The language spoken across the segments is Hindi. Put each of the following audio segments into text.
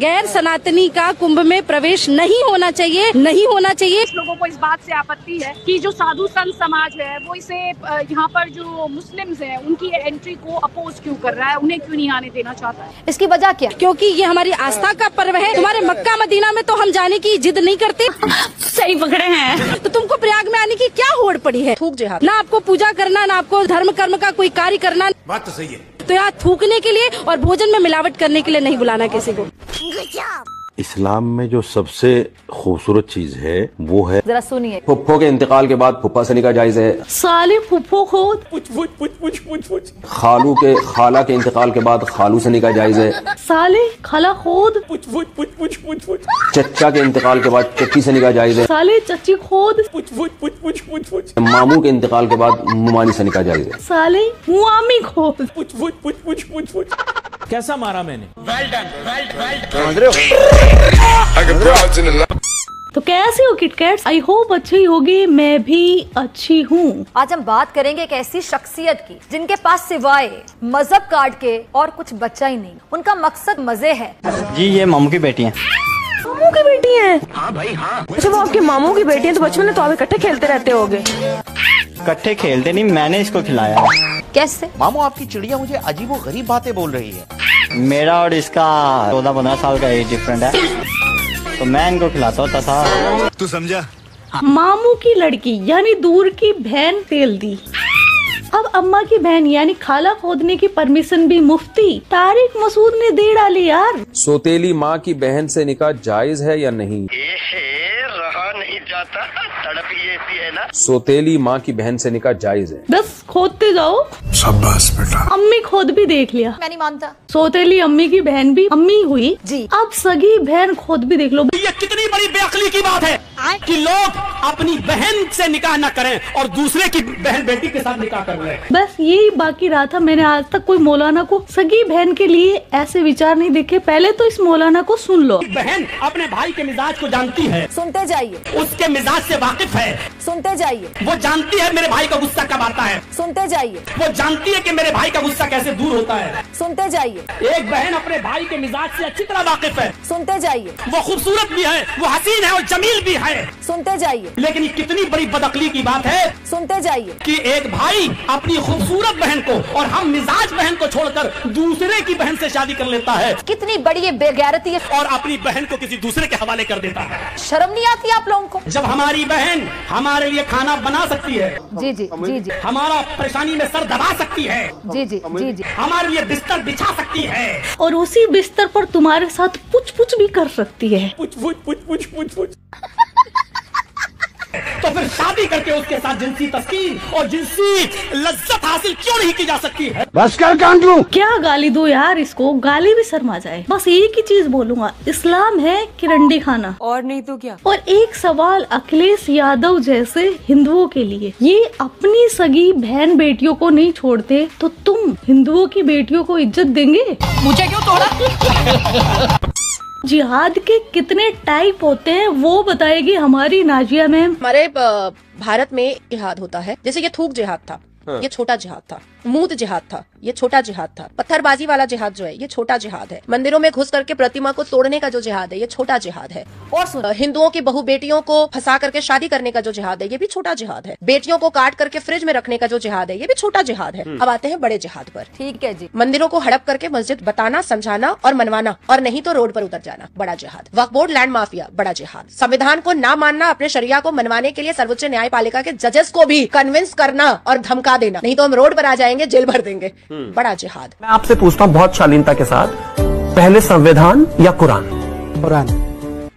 गैर सनातनी का कुंभ में प्रवेश नहीं होना चाहिए, नहीं होना चाहिए। लोगों को इस बात से आपत्ति है कि जो साधु संत समाज है वो इसे यहाँ पर जो मुस्लिम्स हैं उनकी एंट्री को अपोज क्यों कर रहा है, उन्हें क्यों नहीं आने देना चाहता है। इसकी वजह क्या? क्योंकि ये हमारी आस्था का पर्व है। तुम्हारे मक्का मदीना में तो हम जाने की जिद नहीं करते। सही पकड़े हैं। तो तुमको प्रयाग में आने की क्या होड़ पड़ी है? थूक जिहाद, ना आपको पूजा करना, ना आपको धर्म कर्म का कोई कार्य करना। बात तो सही है। तो यहाँ थूकने के लिए और भोजन में मिलावट करने के लिए नहीं बुलाना किसी को। इस्लाम में जो सबसे खूबसूरत चीज है वो है, जरा सुनिए। फुफ्फो के इंतकाल के बाद फुफ्फा से निकाह जायज है। साले फुफ्फो खोद। खालू के खाला के इंतकाल के बाद खालू से निकाह जायज है। साले खाला खोद। चच्चा के इंतकाल के बाद चच्ची से निकाह जायज है। साले चच्ची खोद। मामू के इंतकाल के बाद मुमानी से निकाह जायज है। साले मुआमी खोद। कैसा मारा मैंने? तो कैसे हो किटकैट्स? आई होप अच्छी होगी, मैं भी अच्छी हूँ। आज हम बात करेंगे एक ऐसी शख्सियत की जिनके पास सिवाय मजहब कार्ड के और कुछ बचा ही नहीं। उनका मकसद मजे है। जी ये मामू की बेटी है। मामू की बेटी है? हाँ भाई हाँ। अच्छा वो आपके मामू की बेटी है तो बचपन में तो आप इकट्ठे खेलते रहते होगे। इकट्ठे खेलते नहीं, मैंने इसको खिलाया। कैसे? मामू आपकी चिड़िया मुझे अजीब और गरीब बातें बोल रही है। मेरा और इसका 14-15 साल का एज डिफरेंट है, तो मैं इनको खिलाता होता था। तू समझा? मामू की लड़की यानी दूर की बहन तेल दी। अब अम्मा की बहन यानी खाला खोदने की परमिशन भी मुफ्ती तारिक मसूद ने दे डाली यार। सौतेली माँ की बहन से निकाह जायज है या नहीं? रहा नहीं जाता, तड़प ही ऐसी है ना। सौतेली माँ की बहन से निकाह जायज है। बस खोदते जाओ। शाबाश बेटा। अम्मी खोद भी देख लिया। मैं नहीं मानता। सौतेली अम्मी की बहन भी अम्मी हुई जी। अब सगी बहन खोद भी देख लो। ये कितनी बड़ी बेअक्ली की बात है कि लोग अपनी बहन से निकाह न करें और दूसरे की बहन बेटी के साथ निकाह कर रहे हैं। बस यही बाकी रहा था। मैंने आज तक कोई मौलाना को सगी बहन के लिए ऐसे विचार नहीं देखे। पहले तो इस मौलाना को सुन लो। बहन अपने भाई के मिजाज को जानती है, सुनते जाइए। उसके मिजाज से वाकिफ है, सुनते जाइए। वो जानती है मेरे भाई का गुस्सा कब आता है, सुनते जाइए। वो जानती है कि मेरे भाई का गुस्सा कैसे दूर होता है। सुनते जाइए। एक बहन अपने भाई के मिजाज से अच्छी तरह वाकिफ है, सुनते जाइए। वो खूबसूरत भी है, वो हसीन है और जमील भी है। सुनते जाइए। लेकिन ये कितनी बड़ी बदअक्ली की बात है सुनते जाइए कि एक भाई अपनी खूबसूरत बहन को और हम मिजाज बहन को छोड़कर दूसरे की बहन से शादी कर लेता है। कितनी बड़ी ये बेगैरती है। और अपनी बहन को किसी दूसरे के हवाले कर देता है। शर्म नहीं आती आप लोगों को? जब हमारी बहन हमारे लिए खाना बना सकती है, जी जी जी जी, हमारा परेशानी में सर दबा सकती है, जी जी जी जी, हमारे लिए बिस्तर बिछा सकती है और उसी बिस्तर पर तुम्हारे साथ पुछ पुछ भी कर सकती है। पुछ पुछ पुछ पुछ पुछ पुछ तो फिर शादी करके उसके साथ जिनसी तस्कीन और जिनसी लज्जत हासिल क्यों नहीं की जा सकती है? बस कर कांटू। क्या गाली दो यार इसको, गाली भी शर्मा जाए। बस एक ही चीज बोलूंगा, इस्लाम है कि रंडी खाना, और नहीं तो क्या। और एक सवाल अखिलेश यादव जैसे हिंदुओं के लिए, ये अपनी सगी बहन बेटियों को नहीं छोड़ते तो तुम हिंदुओं की बेटियों को इज्जत देंगे? मुझे क्यों तोड़ा? जिहाद के कितने टाइप होते हैं वो बताएगी हमारी नाजिया मैम। हमारे भारत में जिहाद होता है, जैसे ये थूक जिहाद था, ये छोटा जिहाद था। मूत जिहाद था, ये छोटा जिहाद था। पत्थरबाजी वाला जिहाद जो है ये छोटा जिहाद है। मंदिरों में घुस करके प्रतिमा को तोड़ने का जो जिहाद है ये छोटा जिहाद है। और हिंदुओं की बहु बेटियों को फंसा करके शादी करने का जो जिहाद है ये भी छोटा जिहाद है। बेटियों को काट करके फ्रिज में रखने का जो जिहाद है ये भी छोटा जिहाद है। अब आते हैं बड़े जिहाद पर। ठीक है जी। मंदिरों को हड़प करके मस्जिद बताना, समझाना और मनवाना, और नहीं तो रोड पर उतर जाना, बड़ा जिहाद। वक्फ बोर्ड, लैंड माफिया, बड़ा जिहाद। संविधान को ना मानना, अपने शरिया को मनवाने के लिए सर्वोच्च न्यायपालिका के जजेस को भी कन्विंस करना और धमका देना, नहीं तो हम रोड पर आ जाएंगे, जेल भर देंगे, बड़ा जिहाद। मैं आपसे पूछता हूँ बहुत शालीनता के साथ, पहले संविधान या कुरान? कुरान।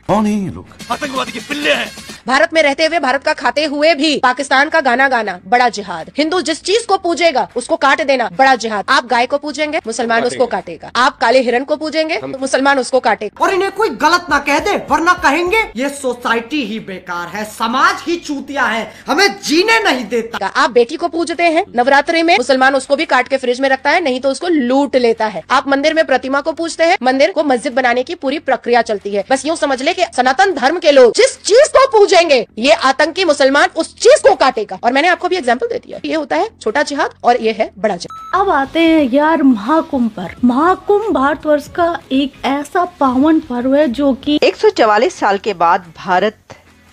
कौन है ये लोग? आतंकवादी के पिल्ले हैं। भारत में रहते हुए भारत का खाते हुए भी पाकिस्तान का गाना गाना, बड़ा जिहाद। हिंदू जिस चीज को पूजेगा उसको काट देना, बड़ा जिहाद। आप गाय को पूजेंगे, मुसलमान उसको काटेगा। आप काले हिरण को पूजेंगे, मुसलमान उसको काटेगा। और इन्हें कोई गलत ना कह दे वरना कहेंगे ये सोसाइटी ही बेकार है, समाज ही चूतिया है, हमें जीने नहीं देता। आप बेटी को पूजते हैं नवरात्रि में, मुसलमान उसको भी काट के फ्रिज में रखता है, नहीं तो उसको लूट लेता है। आप मंदिर में प्रतिमा को पूजते हैं, मंदिर को मस्जिद बनाने की पूरी प्रक्रिया चलती है। बस यूँ समझ ले कि सनातन धर्म के लोग जिस चीज को पूजे पहुंचेंगे, ये आतंकी मुसलमान उस चीज को काटेगा। और मैंने आपको भी एग्जाम्पल दे दिया, ये होता है छोटा जिहाद और ये है बड़ा जिहाद। अब आते हैं यार महाकुंभ पर। महाकुंभ भारतवर्ष का एक ऐसा पावन पर्व है जो कि 144 साल के बाद भारत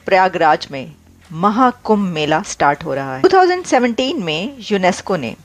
प्रयागराज में महाकुंभ मेला स्टार्ट हो रहा है। 2017 में यूनेस्को ने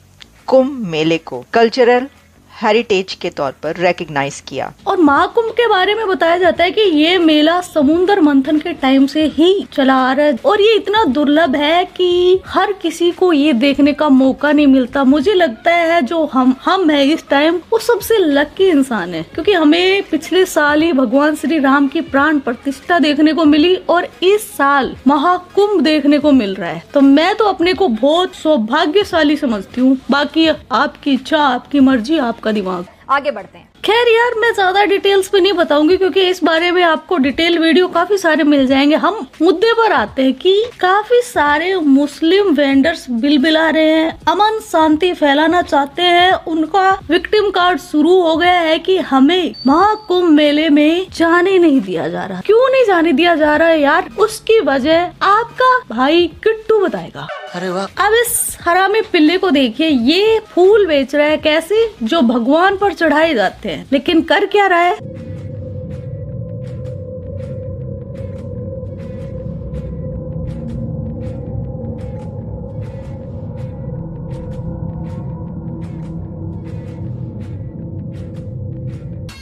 कुंभ मेले को कल्चरल हेरिटेज के तौर पर रिकॉग्नाइज किया। और महाकुंभ के बारे में बताया जाता है कि ये मेला समुद्र मंथन के टाइम से ही चला आ रहा है और ये इतना दुर्लभ है कि हर किसी को ये देखने का मौका नहीं मिलता। मुझे लगता है जो हम है इस टाइम वो सबसे लकी इंसान है, क्योंकि हमें पिछले साल ही भगवान श्री राम की प्राण प्रतिष्ठा देखने को मिली और इस साल महाकुंभ देखने को मिल रहा है। तो मैं तो अपने को बहुत सौभाग्यशाली समझती हूँ। बाकी आपकी इच्छा, आपकी मर्जी, आपका दिमाग। आगे बढ़ते हैं। खैर यार, मैं ज्यादा डिटेल्स पे नहीं बताऊंगी क्योंकि इस बारे में आपको डिटेल वीडियो काफी सारे मिल जाएंगे। हम मुद्दे पर आते हैं कि काफी सारे मुस्लिम वेंडर्स बिलबिला रहे हैं, अमन शांति फैलाना चाहते हैं। उनका विक्टिम कार्ड शुरू हो गया है कि हमें महाकुंभ मेले में जाने नहीं दिया जा रहा। क्यों नहीं जाने दिया जा रहा है यार? उसकी वजह आपका भाई किट्टू बताएगा। अरे वाह। अब इस हरामी पिल्ले को देखिए, ये फूल बेच रहा है कैसे, जो भगवान पर चढ़ाए जाते हैं, लेकिन कर क्या रहा है?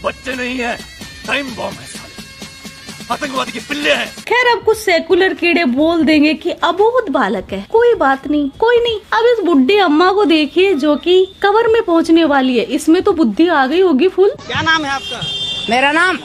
बच्चे नहीं है, टाइम बॉम्ब है, आतंकवादी के पिल्ले हैं। खैर, अब कुछ सेकुलर कीड़े बोल देंगे कि अबोध बालक है। कोई बात नहीं, कोई नहीं। अब इस बुड्ढी अम्मा को देखिए जो कि कबर में पहुंचने वाली है। इसमें तो बुद्धि आ गई होगी फुल। क्या नाम है आपका? मेरा नाम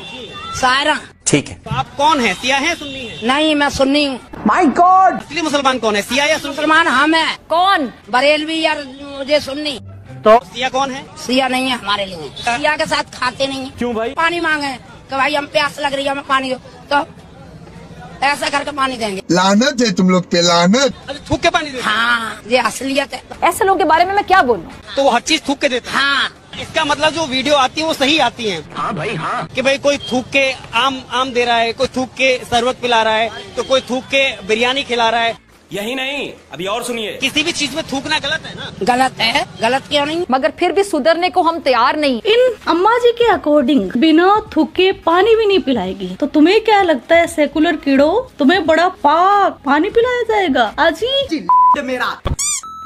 सायरा। ठीक है। तो आप कौन है, सिया है सुन्नी है? नहीं, मैं सुन्नी हूँ। My God. असली मुसलमान कौन है, सिया या सुन्नी? मुसलमान हम है। कौन? बरेलवी या मुझे सुन्नी। तो सिया कौन है? सिया नहीं है हमारे लिए। सिया के साथ खाते नहीं है। क्यों भाई? पानी मांगे कि भाई हम प्यास लग रही है, हमें पानी दो, तो ऐसा करके पानी देंगे। लानत है तुम लोग पे, लानत। थूक के पानी देते? हाँ, ये असलियत है। ऐसे लोगों के बारे में मैं क्या बोलूं? तो वो हर चीज थूक के देते हैं। हाँ। इसका मतलब जो वीडियो आती है वो सही आती है। हाँ भाई हाँ। कि भाई कोई थूक के आम दे रहा है, कोई थूक के शरबत पिला रहा है, तो कोई थूक के बिरयानी खिला रहा है। यही नहीं, अभी और सुनिए। किसी भी चीज में थूकना गलत है ना? गलत है। गलत क्यों नहीं? मगर फिर भी सुधरने को हम तैयार नहीं। इन अम्मा जी के अकॉर्डिंग बिना थूके पानी भी नहीं पिलाएगी। तो तुम्हें क्या लगता है सेकुलर कीड़ो, तुम्हें बड़ा पाक पानी पिलाया जाएगा? अजी मेरा।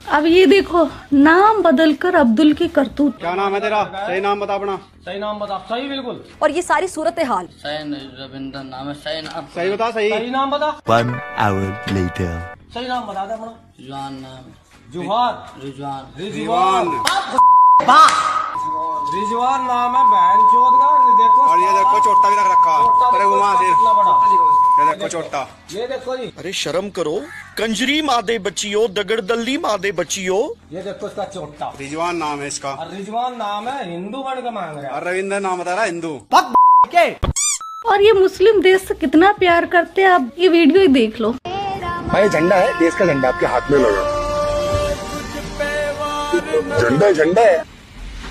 अब ये देखो, नाम बदलकर अब्दुल की करतूत। क्या नाम है तेरा? सही नाम बता अपना। सही नाम बता। सही बिल्कुल। और ये सारी सूरत हाल। रविंद्र नाम है। सही नाम। सही बता। सही नाम बता। 1 hour later. सही नाम बता दे अपना। रिजवान नाम। जुहार। रिजवान। रिजवान नाम है बहन चोद का। देखो, और ये देखो चोटा भी रख रखा है। अरे वो वहाँ ये देखो चोटा। ये देखो जी। अरे शर्म करो, कंजरी मादे बच्चियों, दगड़ दल्ली मादे बच्चियों। ये देखो इसका चोटा। रिजवान नाम है इसका। रिजवान नाम है, हिंदू बन के मांग रहा है। और रविंद्र नाम बता रहा हिंदू। और ये मुस्लिम देश से कितना प्यार करते हैं, आप ये वीडियो ही देख लो। भाई झंडा है, देश का झंडा आपके हाथ में लगा। झंडा है।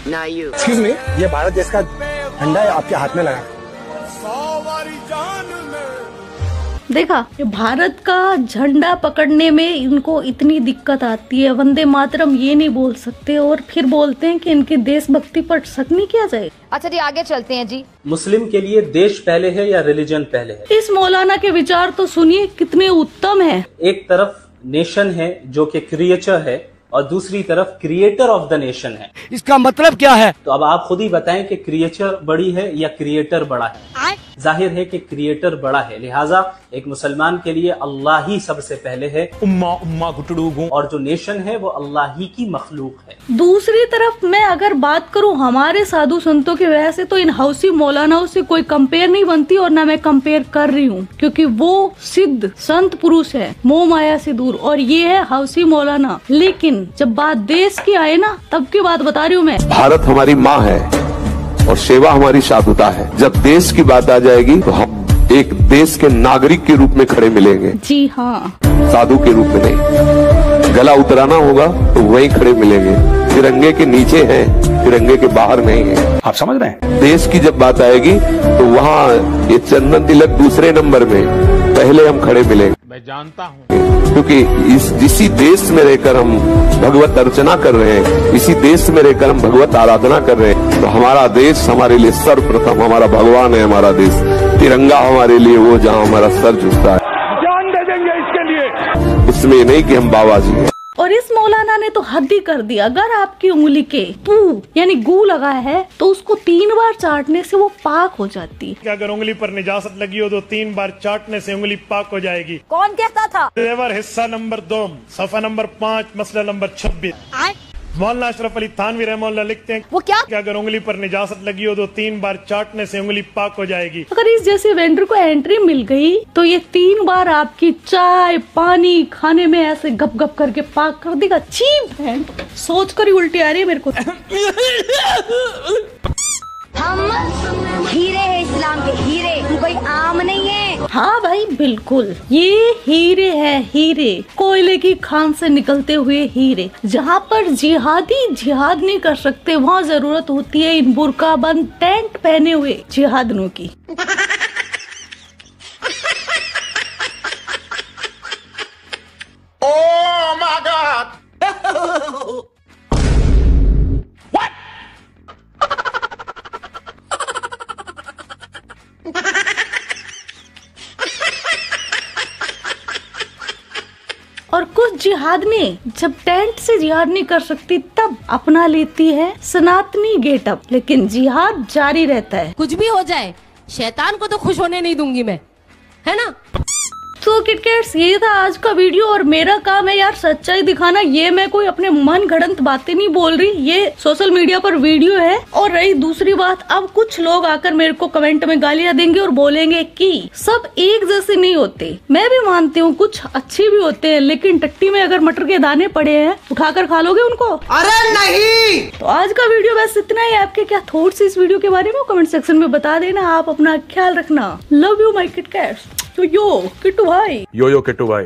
एक्सक्यूज मी, ये भारत देश का झंडा है, आपके हाथ में लगा। देखा, ये भारत का झंडा पकड़ने में इनको इतनी दिक्कत आती है। वंदे मातरम ये नहीं बोल सकते और फिर बोलते हैं कि इनकी देशभक्ति पर शक नहीं किया जाए। अच्छा जी, आगे चलते हैं जी। मुस्लिम के लिए देश पहले है या रिलीजन पहले है? इस मौलाना के विचार तो सुनिए कितने उत्तम है। एक तरफ नेशन है जो कि क्रिएचर है और दूसरी तरफ क्रिएटर ऑफ द नेशन है। इसका मतलब क्या है? तो अब आप खुद ही बताएं कि क्रिएचर बड़ी है या क्रिएटर बड़ा है। जाहिर है कि क्रिएटर बड़ा है, लिहाजा एक मुसलमान के लिए अल्लाह ही सबसे पहले है। उम्मा गुटड़ू गूं। और जो नेशन है वो अल्लाह ही की मखलूक है। दूसरी तरफ मैं अगर बात करूं हमारे साधु संतों की, वजह से तो इन हौसी मौलानाओं से कोई कंपेयर नहीं बनती और ना मैं कंपेयर कर रही हूं, क्योंकि वो सिद्ध संत पुरुष है, मोह माया से दूर, और ये है हौसी मौलाना। लेकिन जब बात देश की आए ना, तब की बात बता रही हूँ मैं। भारत हमारी माँ है और सेवा हमारी साधुता है। जब देश की बात आ जाएगी तो हम एक देश के नागरिक के रूप में खड़े मिलेंगे। जी हाँ, साधु के रूप में नहीं। गला उतराना होगा तो वहीं खड़े मिलेंगे। तिरंगे के नीचे हैं, तिरंगे के बाहर नहीं है। आप समझ रहे हैं? देश की जब बात आएगी तो वहाँ ये चंदन तिलक दूसरे नंबर में, पहले हम खड़े मिलेंगे। मैं जानता हूँ, क्योंकि इसी देश में रहकर हम भगवत अर्चना कर रहे हैं, इसी देश में रहकर हम भगवत आराधना कर रहे हैं। तो हमारा देश हमारे लिए सर्वप्रथम हमारा भगवान है, हमारा देश तिरंगा हमारे लिए वो जहाँ हमारा सर झुकता है, जान दे देंगे इसके लिए। इसमें नहीं कि हम बाबाजी हैं। और इस मौलाना ने तो हद ही कर दिया। अगर आपकी उंगली के पू यानी गू लगा है तो उसको 3 बार चाटने से वो पाक हो जाती है। अगर उंगली पर निजासत लगी हो तो 3 बार चाटने से उंगली पाक हो जाएगी। कौन कहता था? तेवर हिस्सा नंबर 2 सफा नंबर 5 मसला नंबर 26। मौलाना अशरफ अली थानवी रहमतुल्लाह लिखते हैं वो क्या कि अगर उंगली पर निजासत लगी हो तो 3 बार चाटने से उंगली पाक हो जाएगी। अगर इस जैसे वेंडर को एंट्री मिल गई तो ये 3 बार आपकी चाय पानी खाने में ऐसे गप गप करके पाक कर देगा। चीप है, सोच कर ही उल्टी आ रही है मेरे को। हम हीरे हैं, इस्लाम के हीरे, कोई आम नहीं है। हाँ भाई बिल्कुल, ये हीरे है, हीरे कोयले की खान से निकलते हुए हीरे। जहाँ पर जिहादी जिहाद नहीं कर सकते वहाँ जरूरत होती है इन बुर्का बंद टेंट पहने हुए जिहादनों की। Oh my God. और कुछ जिहादनी जब टेंट से जिहाद नहीं कर सकती तब अपना लेती है सनातनी गेटअप, लेकिन जिहाद जारी रहता है। कुछ भी हो जाए शैतान को तो खुश होने नहीं दूंगी मैं, है ना। तो किटकैट्स ये था आज का वीडियो और मेरा काम है यार सच्चाई दिखाना। ये मैं कोई अपने मन गढ़ंत बातें नहीं बोल रही, ये सोशल मीडिया पर वीडियो है। और रही दूसरी बात, अब कुछ लोग आकर मेरे को कमेंट में गालियां देंगे और बोलेंगे कि सब एक जैसे नहीं होते। मैं भी मानती हूँ कुछ अच्छे भी होते हैं, लेकिन टट्टी में अगर मटर के दाने पड़े हैं उठाकर खा लोगे उनको? अरे नहीं। तो आज का वीडियो बस इतना ही। आपके क्या थॉट्स इस वीडियो के बारे में कमेंट सेक्शन में बता देना। आप अपना ख्याल रखना। Love you my KitKats. तो यो किट्टू भाई। यो किट्टू भाई।